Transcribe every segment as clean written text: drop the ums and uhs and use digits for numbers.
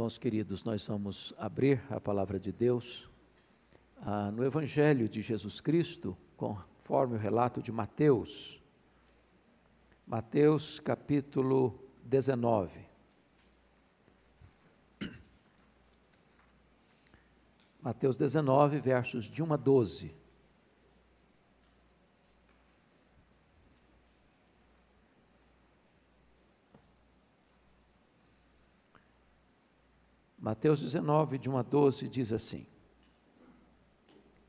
Irmãos queridos, nós vamos abrir a palavra de Deus no Evangelho de Jesus Cristo, conforme o relato de Mateus. Mateus capítulo 19. Mateus 19, versos de 1 a 12. Mateus 19, de 1 a 12, diz assim: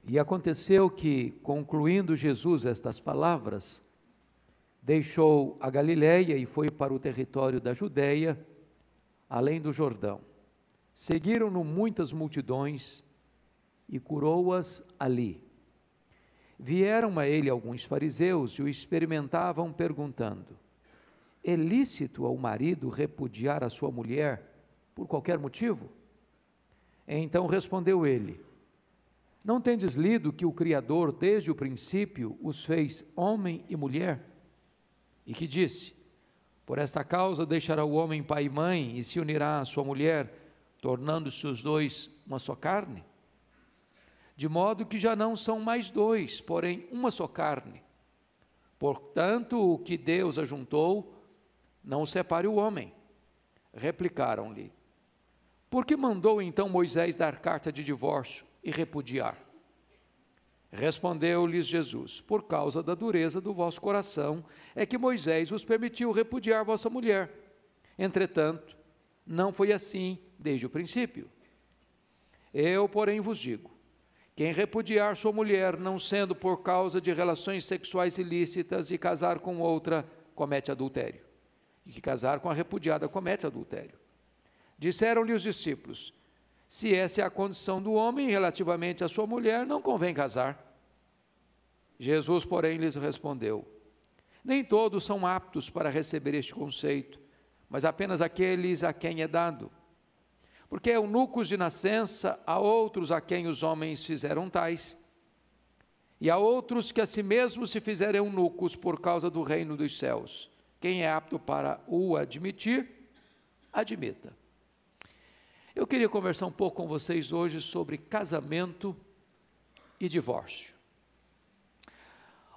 E aconteceu que, concluindo Jesus estas palavras, deixou a Galiléia e foi para o território da Judéia, além do Jordão. Seguiram-no muitas multidões e curou-as ali. Vieram a ele alguns fariseus e o experimentavam, perguntando: É lícito ao marido repudiar a sua mulher por qualquer motivo? Então respondeu ele: Não tendes lido que o Criador desde o princípio os fez homem e mulher? E que disse: Por esta causa deixará o homem pai e mãe e se unirá à sua mulher, tornando-se os dois uma só carne? De modo que já não são mais dois, porém uma só carne. Portanto, o que Deus ajuntou, não o separe o homem. Replicaram-lhe: Por que mandou então Moisés dar carta de divórcio e repudiar? Respondeu-lhes Jesus: Por causa da dureza do vosso coração, é que Moisés vos permitiu repudiar vossa mulher. Entretanto, não foi assim desde o princípio. Eu, porém, vos digo: quem repudiar sua mulher, não sendo por causa de relações sexuais ilícitas, e casar com outra, comete adultério. E que casar com a repudiada comete adultério. Disseram-lhe os discípulos: Se essa é a condição do homem relativamente à sua mulher, não convém casar. Jesus, porém, lhes respondeu: Nem todos são aptos para receber este conceito, mas apenas aqueles a quem é dado. Porque eunucos de nascença, há outros a quem os homens fizeram tais, e há outros que a si mesmos se fizeram eunucos por causa do reino dos céus. Quem é apto para o admitir, admita. Eu queria conversar um pouco com vocês hoje sobre casamento e divórcio.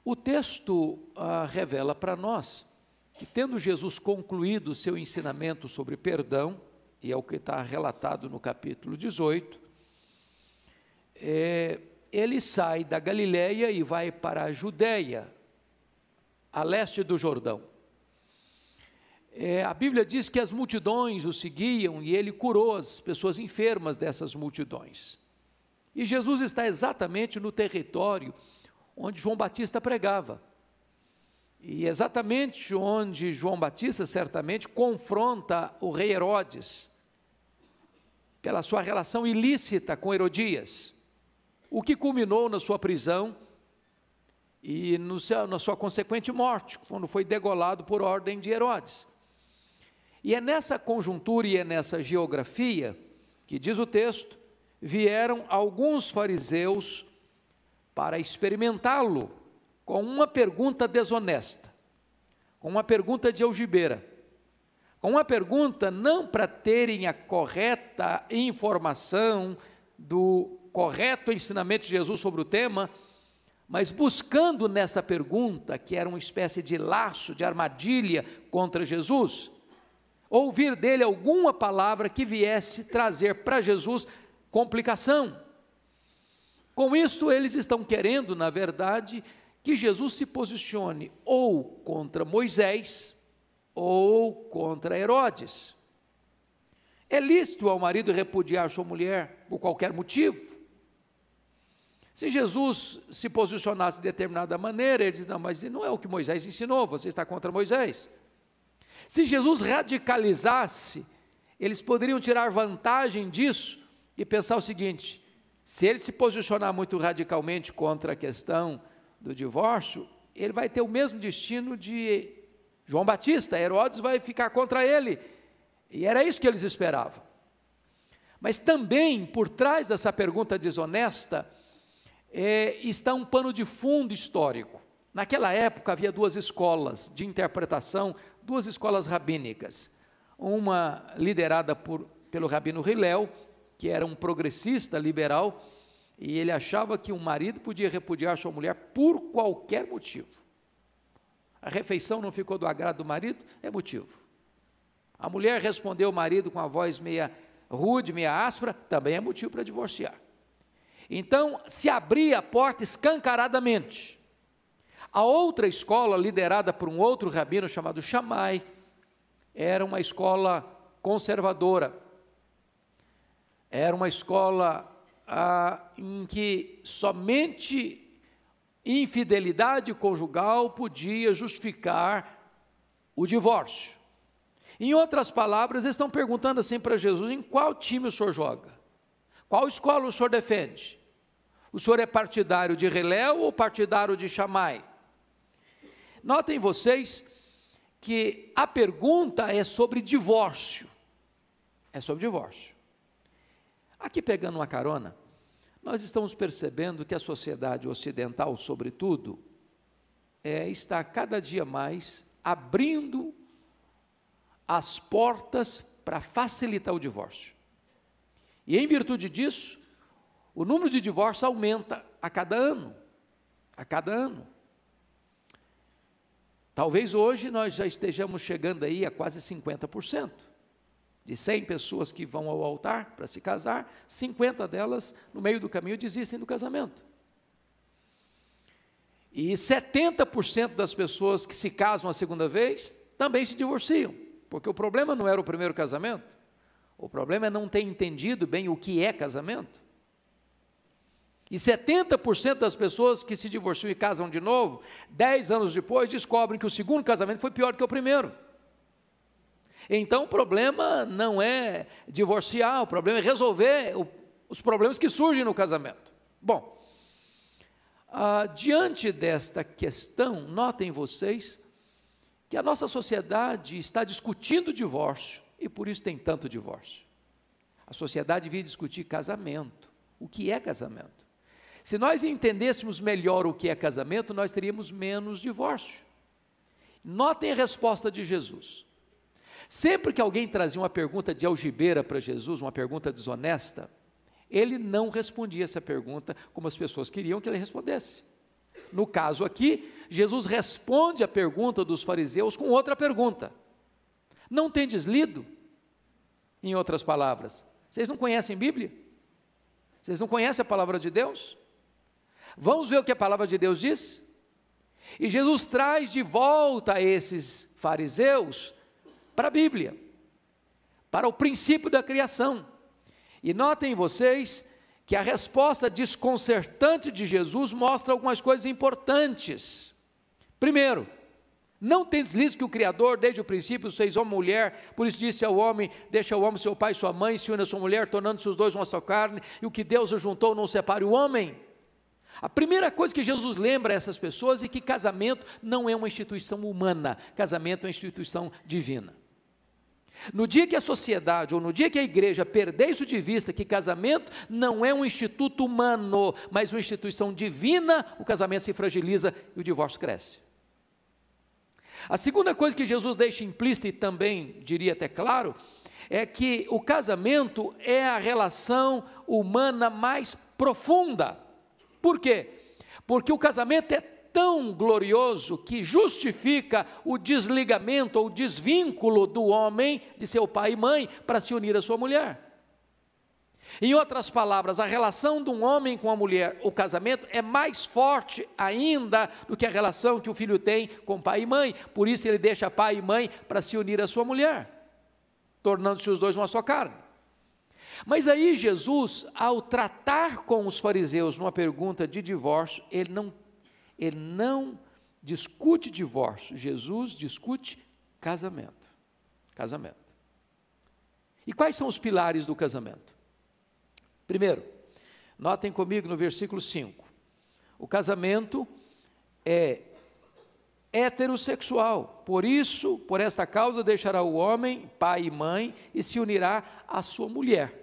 O texto revela para nós que, tendo Jesus concluído o seu ensinamento sobre perdão, e é o que está relatado no capítulo 18, ele sai da Galiléia e vai para a Judéia, a leste do Jordão. A Bíblia diz que as multidões o seguiam e ele curou as pessoas enfermas dessas multidões. E Jesus está exatamente no território onde João Batista pregava. E exatamente onde João Batista certamente confronta o rei Herodes, pela sua relação ilícita com Herodias, o que culminou na sua prisão e na sua consequente morte, quando foi degolado por ordem de Herodes. E é nessa conjuntura e é nessa geografia que, diz o texto, vieram alguns fariseus para experimentá-lo com uma pergunta desonesta, com uma pergunta de algibeira, com uma pergunta não para terem a correta informação do correto ensinamento de Jesus sobre o tema, mas buscando nessa pergunta, que era uma espécie de laço, de armadilha contra Jesus, ouvir dele alguma palavra que viesse trazer para Jesus complicação. Com isto, eles estão querendo, na verdade, que Jesus se posicione ou contra Moisés ou contra Herodes. É lícito ao marido repudiar sua mulher por qualquer motivo? Se Jesus se posicionasse de determinada maneira, ele diz: não, mas não é o que Moisés ensinou, você está contra Moisés. Se Jesus radicalizasse, eles poderiam tirar vantagem disso e pensar o seguinte: se ele se posicionar muito radicalmente contra a questão do divórcio, ele vai ter o mesmo destino de João Batista, Herodes vai ficar contra ele, e era isso que eles esperavam. Mas também, por trás dessa pergunta desonesta, está um pano de fundo histórico. Naquela época havia duas escolas de interpretação, duas escolas rabínicas, uma liderada por pelo rabino Hillel, que era um progressista liberal, e ele achava que um marido podia repudiar sua mulher por qualquer motivo. A refeição não ficou do agrado do marido, é motivo. A mulher respondeu ao marido com a voz meia rude, meia áspera, também é motivo para divorciar. Então, se abria a porta escancaradamente. A outra escola, liderada por um outro rabino chamado Shammai, era uma escola conservadora. Era uma escola em que somente infidelidade conjugal podia justificar o divórcio. Em outras palavras, eles estão perguntando assim para Jesus: em qual time o senhor joga? Qual escola o senhor defende? O senhor é partidário de Hillel ou partidário de Shammai? Notem vocês que a pergunta é sobre divórcio. É sobre divórcio. Aqui, pegando uma carona, nós estamos percebendo que a sociedade ocidental, sobretudo, está cada dia mais abrindo as portas para facilitar o divórcio. E em virtude disso, o número de divórcios aumenta a cada ano. A cada ano. Talvez hoje nós já estejamos chegando aí a quase 50%. De 100 pessoas que vão ao altar para se casar, 50 delas, no meio do caminho, desistem do casamento. E 70% das pessoas que se casam a segunda vez, também se divorciam. Porque o problema não era o primeiro casamento, o problema é não ter entendido bem o que é casamento. E 70% das pessoas que se divorciam e casam de novo, 10 anos depois, descobrem que o segundo casamento foi pior que o primeiro. Então o problema não é divorciar, o problema é resolver os problemas que surgem no casamento. Bom, diante desta questão, notem vocês que a nossa sociedade está discutindo o divórcio, e por isso tem tanto divórcio. A sociedade devia discutir casamento. O que é casamento? Se nós entendêssemos melhor o que é casamento, nós teríamos menos divórcio. Notem a resposta de Jesus. Sempre que alguém trazia uma pergunta de algibeira para Jesus, uma pergunta desonesta, ele não respondia essa pergunta como as pessoas queriam que ele respondesse. No caso aqui, Jesus responde a pergunta dos fariseus com outra pergunta. Não tendes lido? Em outras palavras, vocês não conhecem Bíblia? Vocês não conhecem a palavra de Deus? Vamos ver o que a palavra de Deus diz? E Jesus traz de volta esses fariseus para a Bíblia, para o princípio da criação. E notem vocês que a resposta desconcertante de Jesus mostra algumas coisas importantes. Primeiro, não tendes lido que o Criador, desde o princípio, fez homem e mulher, por isso disse ao homem: deixa o homem seu pai e sua mãe, se une a sua mulher, tornando-se os dois uma só carne, e o que Deus ajuntou não separe o homem. A primeira coisa que Jesus lembra a essas pessoas é que casamento não é uma instituição humana, casamento é uma instituição divina. No dia que a sociedade, ou no dia que a igreja perder isso de vista, que casamento não é um instituto humano, mas uma instituição divina, o casamento se fragiliza e o divórcio cresce. A segunda coisa que Jesus deixa implícita, e também diria até claro, é que o casamento é a relação humana mais profunda. Por quê? Porque o casamento é tão glorioso que justifica o desligamento ou desvínculo do homem de seu pai e mãe para se unir à sua mulher. Em outras palavras, a relação de um homem com a mulher, o casamento, é mais forte ainda do que a relação que o filho tem com pai e mãe. Por isso ele deixa pai e mãe para se unir à sua mulher, tornando-se os dois uma só carne. Mas aí Jesus, ao tratar com os fariseus numa pergunta de divórcio, ele não discute divórcio, Jesus discute casamento. Casamento. E quais são os pilares do casamento? Primeiro, notem comigo no versículo 5, o casamento é heterossexual, por esta causa deixará o homem, pai e mãe, e se unirá à sua mulher.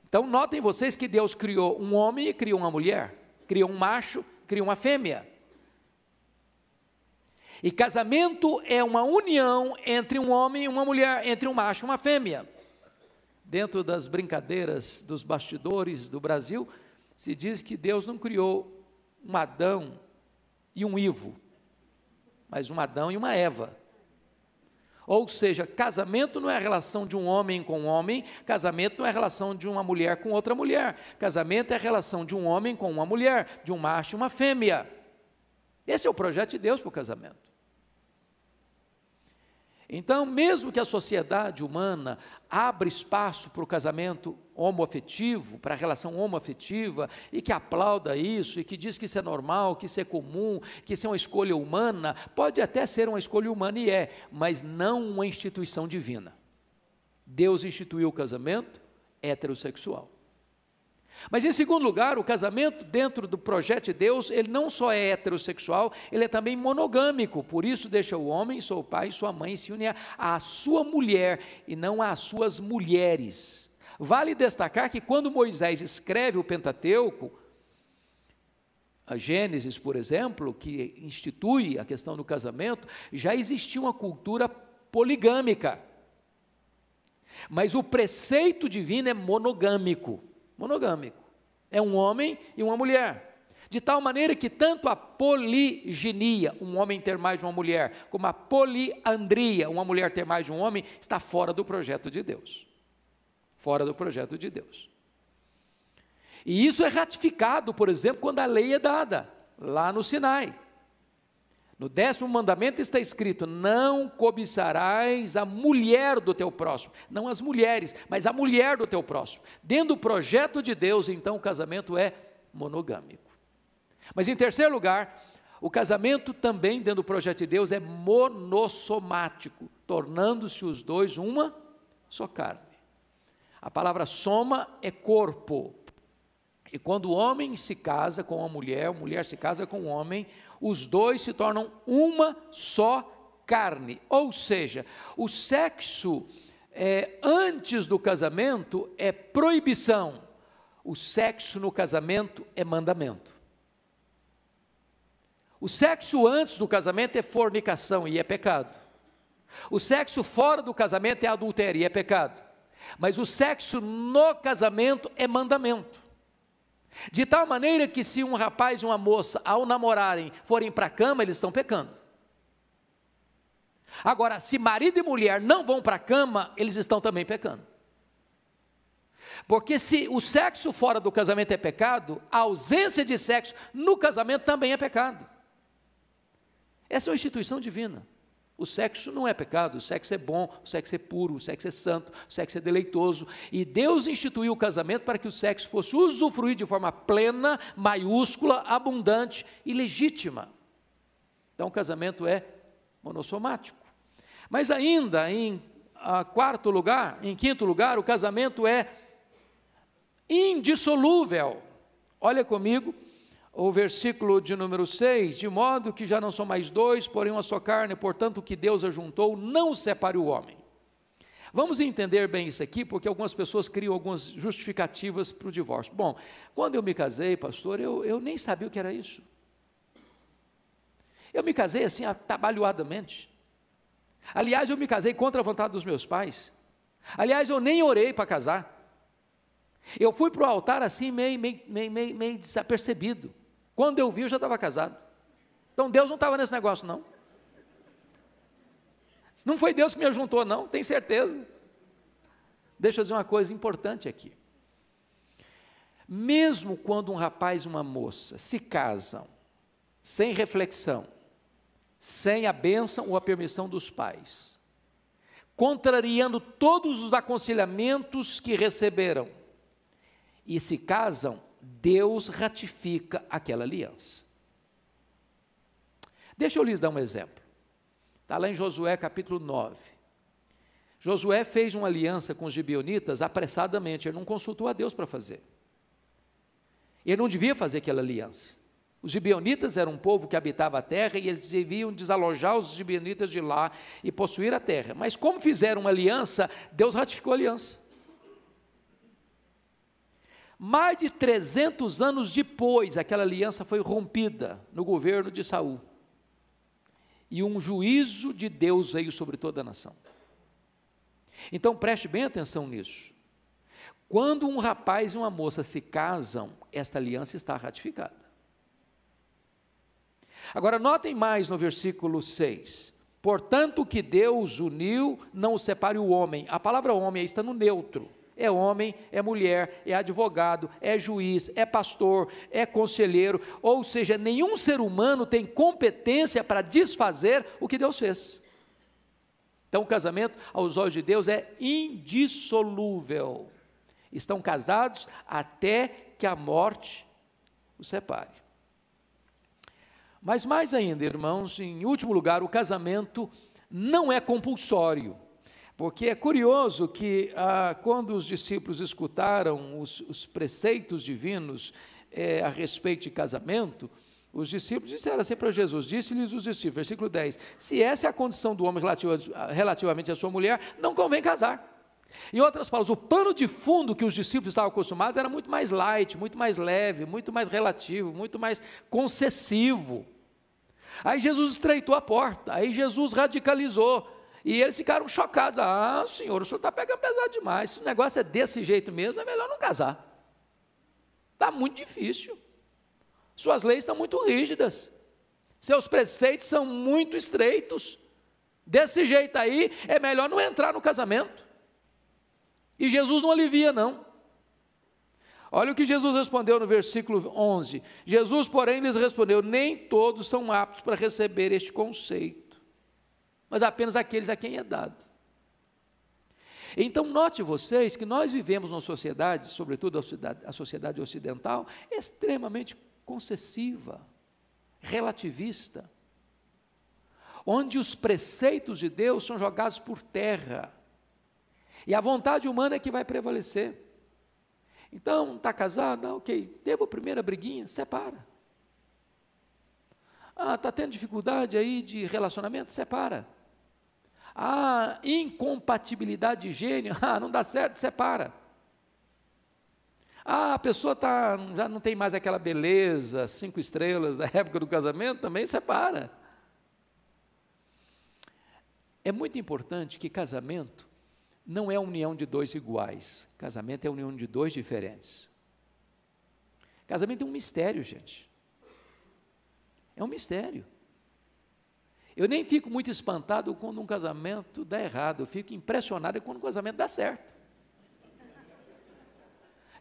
Então notem vocês que Deus criou um homem e criou uma mulher, criou um macho, criou uma fêmea. E casamento é uma união entre um homem e uma mulher, entre um macho e uma fêmea. Dentro das brincadeiras dos bastidores do Brasil, se diz que Deus não criou um Adão e um Ivo, mas um Adão e uma Eva. Ou seja, casamento não é a relação de um homem com um homem, casamento não é a relação de uma mulher com outra mulher, casamento é a relação de um homem com uma mulher, de um macho e uma fêmea. Esse é o projeto de Deus para o casamento. Então, mesmo que a sociedade humana abra espaço para o casamento homoafetivo, para a relação homoafetiva, e que aplauda isso, e que diz que isso é normal, que isso é comum, que isso é uma escolha humana, pode até ser uma escolha humana e é, mas não uma instituição divina. Deus instituiu o casamento heterossexual. Mas em segundo lugar, o casamento dentro do projeto de Deus, ele não só é heterossexual, ele é também monogâmico, por isso deixa o homem, seu pai e sua mãe se unir à sua mulher e não às suas mulheres. Vale destacar que quando Moisés escreve o Pentateuco, a Gênesis, por exemplo, que institui a questão do casamento, já existia uma cultura poligâmica, mas o preceito divino é monogâmico. É um homem e uma mulher, de tal maneira que tanto a poligenia, um homem ter mais de uma mulher, como a poliandria, uma mulher ter mais de um homem, está fora do projeto de Deus, e isso é ratificado, por exemplo, quando a lei é dada, lá no Sinai. No 10º mandamento está escrito: não cobiçarás a mulher do teu próximo, não as mulheres, mas a mulher do teu próximo. Dentro do projeto de Deus, então, o casamento é monogâmico. Mas em terceiro lugar, o casamento também, dentro do projeto de Deus, é monossomático, tornando-se os dois uma só carne. A palavra soma é corpo. E quando o homem se casa com a mulher se casa com o homem, os dois se tornam uma só carne. Ou seja, o sexo antes do casamento é proibição, o sexo no casamento é mandamento. O sexo antes do casamento é fornicação e é pecado. O sexo fora do casamento é adultério e é pecado. Mas o sexo no casamento é mandamento. De tal maneira que se um rapaz e uma moça, ao namorarem, forem para a cama, eles estão pecando. Agora, se marido e mulher não vão para a cama, eles estão também pecando. Porque se o sexo fora do casamento é pecado, a ausência de sexo no casamento também é pecado. Essa é uma instituição divina. O sexo não é pecado, o sexo é bom, o sexo é puro, o sexo é santo, o sexo é deleitoso. E Deus instituiu o casamento para que o sexo fosse usufruído de forma plena, maiúscula, abundante e legítima. Então o casamento é monossomático. Mas ainda em quinto lugar, o casamento é indissolúvel. Olha comigo o versículo de número 6, de modo que já não são mais dois, porém uma só carne, portanto o que Deus ajuntou, não separe o homem. Vamos entender bem isso aqui, porque algumas pessoas criam algumas justificativas para o divórcio. Bom, quando eu me casei, pastor, eu nem sabia o que era isso. Eu me casei assim, atabalhoadamente. Aliás, eu me casei contra a vontade dos meus pais. Aliás, eu nem orei para casar. Eu fui para o altar assim, meio desapercebido. Quando eu vi, eu já estava casado. Então Deus não estava nesse negócio, não. Não foi Deus que me ajuntou, não, tenho certeza. Deixa eu dizer uma coisa importante aqui. Mesmo quando um rapaz e uma moça se casam, sem reflexão, sem a bênção ou a permissão dos pais, contrariando todos os aconselhamentos que receberam, e se casam, Deus ratifica aquela aliança. Deixa eu lhes dar um exemplo. Está lá em Josué capítulo 9. Josué fez uma aliança com os gibeonitas apressadamente, ele não consultou a Deus para fazer. Ele não devia fazer aquela aliança. Os gibeonitas eram um povo que habitava a terra e eles deviam desalojar os gibeonitas de lá e possuir a terra. Mas como fizeram uma aliança, Deus ratificou a aliança. Mais de 300 anos depois, aquela aliança foi rompida no governo de Saul. e um juízo de Deus veio sobre toda a nação. Então preste bem atenção nisso. Quando um rapaz e uma moça se casam, esta aliança está ratificada. Agora notem mais no versículo 6. Portanto, o que Deus uniu, não o separe o homem. A palavra homem aí está no neutro. É homem, é mulher, é advogado, é juiz, é pastor, é conselheiro. Ou seja, nenhum ser humano tem competência para desfazer o que Deus fez. Então o casamento, aos olhos de Deus, é indissolúvel. Estão casados até que a morte os separe. Mas mais ainda, irmãos, em último lugar, o casamento não é compulsório, porque é curioso que quando os discípulos escutaram os preceitos divinos a respeito de casamento, os discípulos disseram assim para Jesus, disse-lhes os discípulos, versículo 10, se essa é a condição do homem relativamente à sua mulher, não convém casar. Em outras palavras, o pano de fundo que os discípulos estavam acostumados era muito mais light, muito mais leve, muito mais relativo, muito mais concessivo. Aí Jesus estreitou a porta, aí Jesus radicalizou, e eles ficaram chocados. Senhor, o senhor está pegando pesado demais, se o negócio é desse jeito mesmo, é melhor não casar. Está muito difícil, suas leis estão muito rígidas, seus preceitos são muito estreitos, desse jeito aí, é melhor não entrar no casamento. E Jesus não alivia, não. Olha o que Jesus respondeu no versículo 11. Jesus, porém, lhes respondeu, nem todos são aptos para receber este conceito, mas apenas aqueles a quem é dado. Então, note vocês que nós vivemos numa sociedade, sobretudo a sociedade ocidental, extremamente concessiva, relativista, onde os preceitos de Deus são jogados por terra, e a vontade humana é que vai prevalecer. Então, está casado? Ok, teve a primeira briguinha, separa. Está tendo dificuldade aí de relacionamento? Separa. Incompatibilidade de gênio, não dá certo, separa. A pessoa já não tem mais aquela beleza, 5 estrelas da época do casamento, também separa. É muito importante que casamento não é a união de dois iguais, casamento é a união de dois diferentes. Casamento é um mistério, gente, é um mistério. Eu nem fico muito espantado quando um casamento dá errado, eu fico impressionado quando um casamento dá certo.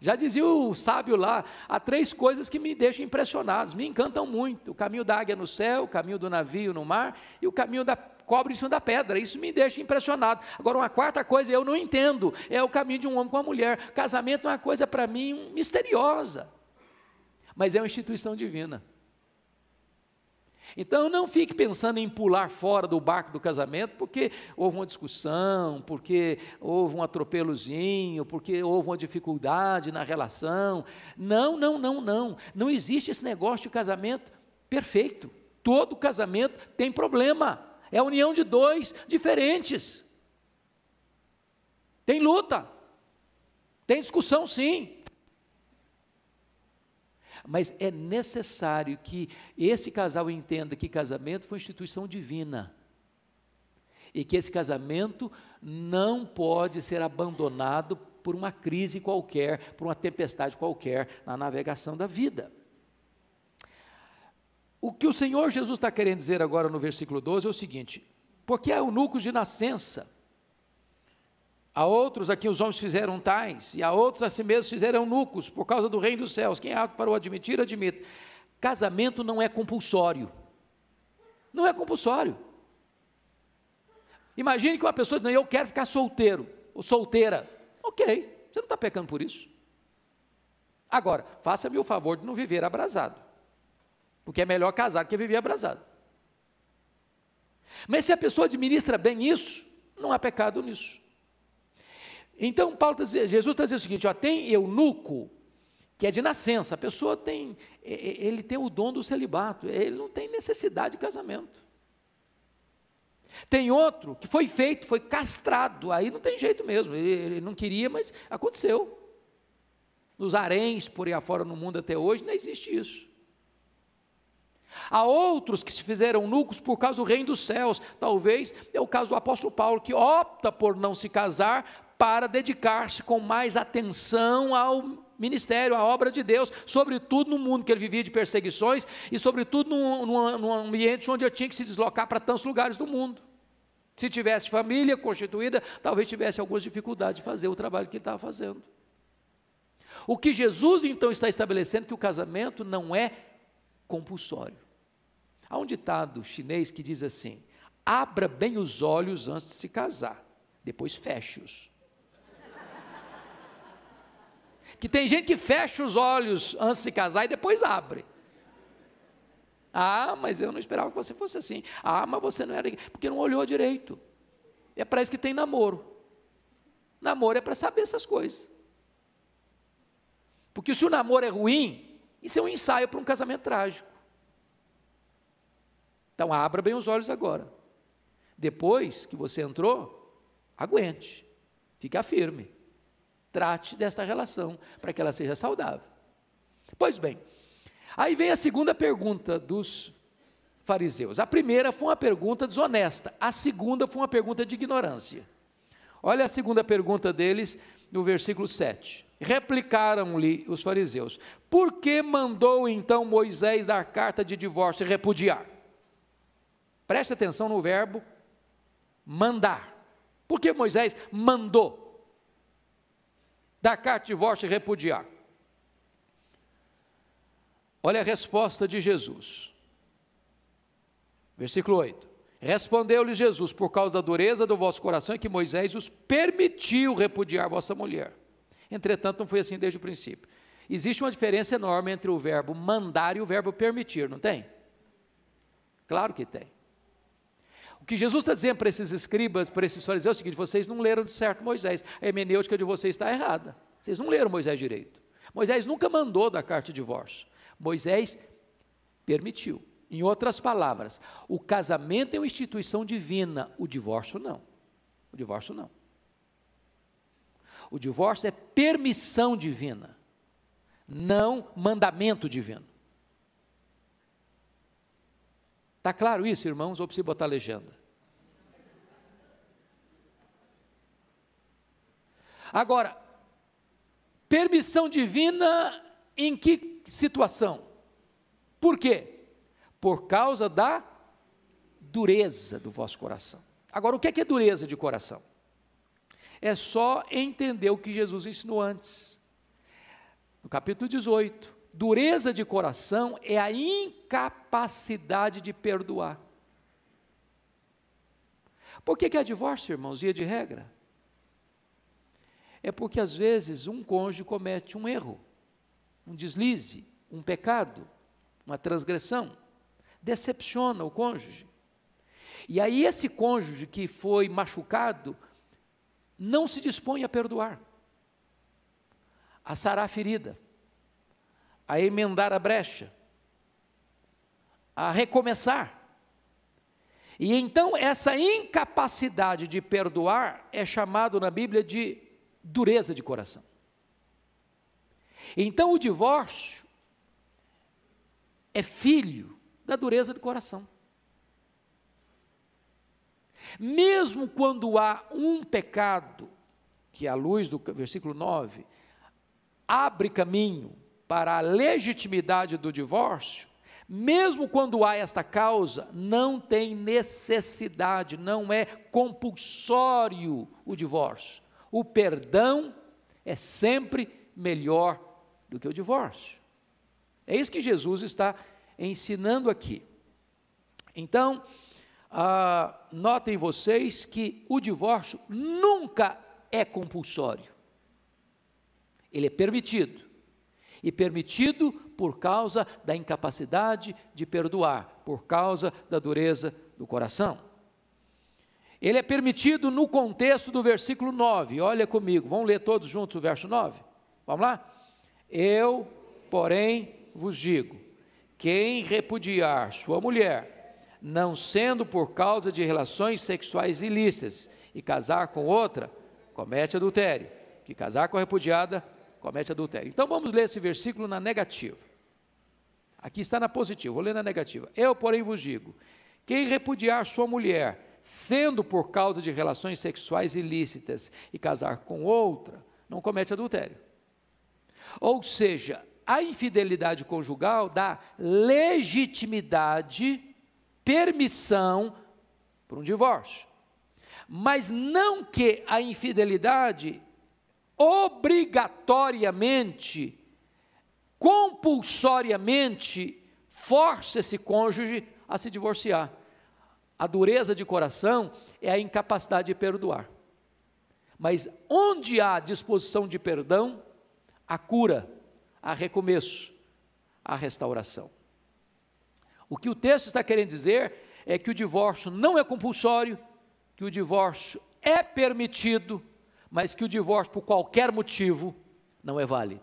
Já dizia o sábio lá, há 3 coisas que me deixam impressionados, me encantam muito, o caminho da águia no céu, o caminho do navio no mar, e o caminho da cobra em cima da pedra, isso me deixa impressionado. Agora uma 4ª coisa eu não entendo, é o caminho de um homem com uma mulher. Casamento é uma coisa para mim misteriosa, mas é uma instituição divina. Então não fique pensando em pular fora do barco do casamento, porque houve uma discussão, porque houve um atropelozinho, porque houve uma dificuldade na relação. Não existe esse negócio de casamento perfeito. Todo casamento tem problema, é a união de 2 diferentes. Tem luta, tem discussão sim. Mas é necessário que esse casal entenda que casamento foi uma instituição divina, e que esse casamento não pode ser abandonado por uma crise qualquer, por uma tempestade qualquer na navegação da vida. O que o Senhor Jesus está querendo dizer agora no versículo 12 é o seguinte, porque há eunucos de nascença, a outros aqui os homens fizeram tais, e a outros a si mesmos fizeram eunucos, por causa do reino dos céus. Quem é apto para o admitir, admita. Casamento não é compulsório. Não é compulsório. Imagine que uma pessoa diz, eu quero ficar solteiro, ou solteira. Ok, você não está pecando por isso. Agora, faça-me o favor de não viver abrasado, porque é melhor casar que viver abrasado. Mas se a pessoa administra bem isso, não há pecado nisso. Então, Jesus está dizendo o seguinte, tem eunuco, que é de nascença, a pessoa ele tem o dom do celibato, ele não tem necessidade de casamento. Tem outro que foi castrado, aí não tem jeito mesmo, ele não queria, mas aconteceu. Nos haréns, por aí afora no mundo até hoje, não existe isso. Há outros que se fizeram eunucos por causa do reino dos céus. Talvez é o caso do apóstolo Paulo, que opta por não se casar para dedicar-se com mais atenção ao ministério, à obra de Deus, sobretudo no mundo que ele vivia de perseguições e sobretudo num ambiente onde ele tinha que se deslocar para tantos lugares do mundo. Se tivesse família constituída, talvez tivesse algumas dificuldades de fazer o trabalho que ele estava fazendo. O que Jesus então está estabelecendo é que o casamento não é compulsório. Há um ditado chinês que diz assim: abra bem os olhos antes de se casar, depois feche-os. Que tem gente que fecha os olhos antes de se casar e depois abre. Ah, mas eu não esperava que você fosse assim. Ah, mas você não era, porque não olhou direito. É para isso que tem namoro. Namoro é para saber essas coisas. Porque se o namoro é ruim, isso é um ensaio para um casamento trágico. Então abra bem os olhos agora. Depois que você entrou, aguente, fica firme. Trate desta relação para que ela seja saudável. Pois bem, aí vem a segunda pergunta dos fariseus. A primeira foi uma pergunta desonesta, a segunda foi uma pergunta de ignorância. Olha a segunda pergunta deles no versículo 7. Replicaram-lhe os fariseus: por que mandou então Moisés dar carta de divórcio e repudiar? Preste atenção no verbo mandar. Por que Moisés mandou dar carta de divórcio e repudiar? Olha a resposta de Jesus. Versículo 8. Respondeu-lhe Jesus: por causa da dureza do vosso coração é que Moisés os permitiu repudiar vossa mulher. Entretanto, não foi assim desde o princípio. Existe uma diferença enorme entre o verbo mandar e o verbo permitir, não tem? Claro que tem. O que Jesus está dizendo para esses escribas, para esses fariseus, é o seguinte: vocês não leram de certo Moisés, a hermenêutica de vocês está errada, vocês não leram Moisés direito. Moisés nunca mandou dar carta de divórcio, Moisés permitiu. Em outras palavras, o casamento é uma instituição divina, o divórcio não. O divórcio não. O divórcio é permissão divina, não mandamento divino. Está claro isso, irmãos, ou preciso botar a legenda? Agora, permissão divina em que situação? Por quê? Por causa da dureza do vosso coração. Agora, o que é dureza de coração? É só entender o que Jesus ensinou antes. No capítulo 18, dureza de coração é a incapacidade de perdoar. Por que é divórcio, irmãos, via de regra? É porque às vezes um cônjuge comete um erro, um deslize, um pecado, uma transgressão, decepciona o cônjuge. E aí esse cônjuge que foi machucado não se dispõe a perdoar, a sarar a ferida, a emendar a brecha, a recomeçar. E então essa incapacidade de perdoar é chamado na Bíblia de dureza de coração. Então o divórcio é filho da dureza do coração. Mesmo quando há um pecado, que à luz do versículo 9, abre caminho para a legitimidade do divórcio, mesmo quando há esta causa, não tem necessidade, não é compulsório o divórcio. O perdão é sempre melhor do que o divórcio. É isso que Jesus está ensinando aqui. Então, notem vocês que o divórcio nunca é compulsório. Ele é permitido. E permitido por causa da incapacidade de perdoar, por causa da dureza do coração. Ele é permitido no contexto do versículo 9, olha comigo, vamos ler todos juntos o verso 9? Vamos lá? Eu, porém, vos digo, quem repudiar sua mulher, não sendo por causa de relações sexuais ilícitas, e casar com outra, comete adultério, que casar com a repudiada, comete adultério. Então vamos ler esse versículo na negativa. Aqui está na positiva, vou ler na negativa. Eu, porém, vos digo, quem repudiar sua mulher, sendo por causa de relações sexuais ilícitas, e casar com outra, não comete adultério. Ou seja, a infidelidade conjugal dá legitimidade, permissão para um divórcio. Mas não que a infidelidade obrigatoriamente, compulsoriamente, force esse cônjuge a se divorciar. A dureza de coração é a incapacidade de perdoar. Mas onde há disposição de perdão, há cura, há recomeço, há restauração. O que o texto está querendo dizer é que o divórcio não é compulsório, que o divórcio é permitido, mas que o divórcio por qualquer motivo não é válido.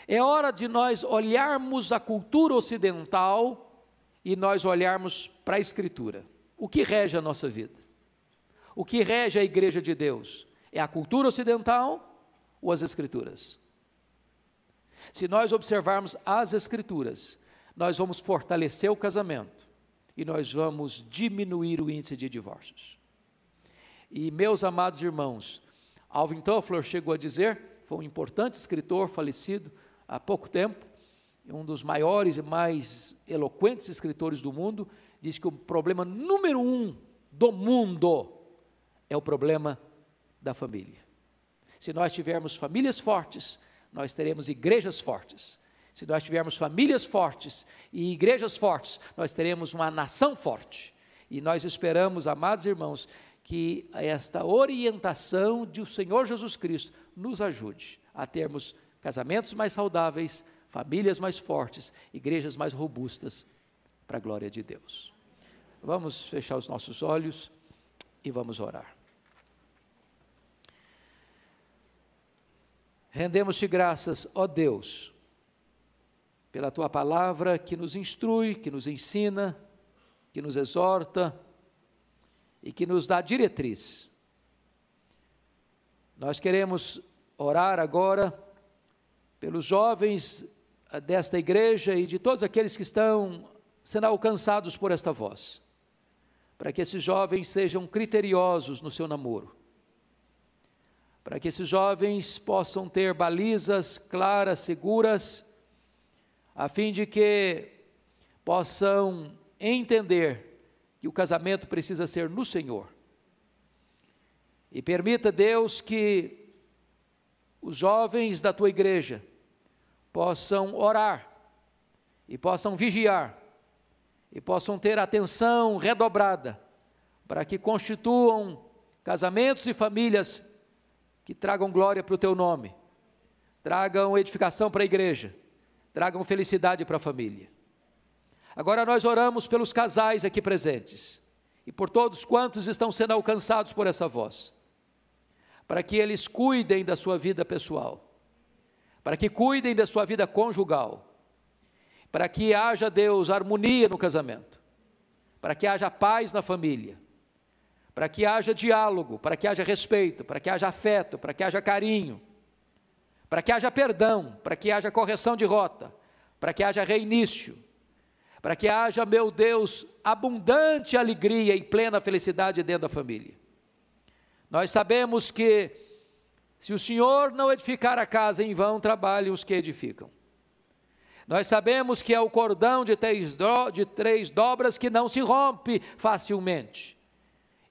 É hora de nós olharmos a cultura ocidental e nós olharmos para a Escritura. O que rege a nossa vida? O que rege a Igreja de Deus? É a cultura ocidental ou as Escrituras? Se nós observarmos as Escrituras, nós vamos fortalecer o casamento e nós vamos diminuir o índice de divórcios. E meus amados irmãos, Alvin Toffler chegou a dizer, foi um importante escritor falecido há pouco tempo, um dos maiores e mais eloquentes escritores do mundo, diz que o problema número 1 do mundo é o problema da família. Se nós tivermos famílias fortes, nós teremos igrejas fortes. Se nós tivermos famílias fortes e igrejas fortes, nós teremos uma nação forte. E nós esperamos, amados irmãos, que esta orientação do Senhor Jesus Cristo nos ajude a termos casamentos mais saudáveis, famílias mais fortes, igrejas mais robustas, para a glória de Deus. Vamos fechar os nossos olhos e vamos orar. Rendemos-te graças, ó Deus, pela Tua palavra que nos instrui, que nos ensina, que nos exorta e que nos dá diretriz. Nós queremos orar agora pelos jovens desta igreja e de todos aqueles que estão sendo alcançados por esta voz, para que esses jovens sejam criteriosos no seu namoro, para que esses jovens possam ter balizas claras, seguras, a fim de que possam entender que o casamento precisa ser no Senhor. E permita, Deus, que os jovens da Tua igreja possam orar, e possam vigiar, e possam ter atenção redobrada, para que constituam casamentos e famílias que tragam glória para o Teu nome, tragam edificação para a igreja, tragam felicidade para a família. Agora nós oramos pelos casais aqui presentes, e por todos quantos estão sendo alcançados por essa voz, para que eles cuidem da sua vida pessoal, para que cuidem da sua vida conjugal, para que haja, Deus, harmonia no casamento, para que haja paz na família, para que haja diálogo, para que haja respeito, para que haja afeto, para que haja carinho, para que haja perdão, para que haja correção de rota, para que haja reinício, para que haja, meu Deus, abundante alegria e plena felicidade dentro da família. Nós sabemos que se o Senhor não edificar a casa, em vão trabalham os que edificam. Nós sabemos que é o cordão de três dobras que não se rompe facilmente.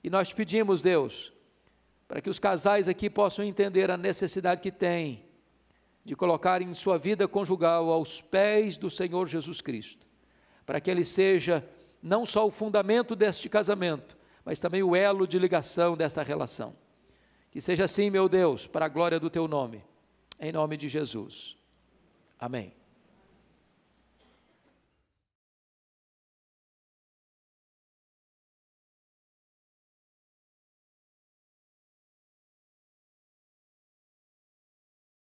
E nós pedimos, Deus, para que os casais aqui possam entender a necessidade que têm de colocarem sua vida conjugal aos pés do Senhor Jesus Cristo, para que Ele seja não só o fundamento deste casamento, mas também o elo de ligação desta relação. Que seja assim, meu Deus, para a glória do Teu nome, em nome de Jesus. Amém.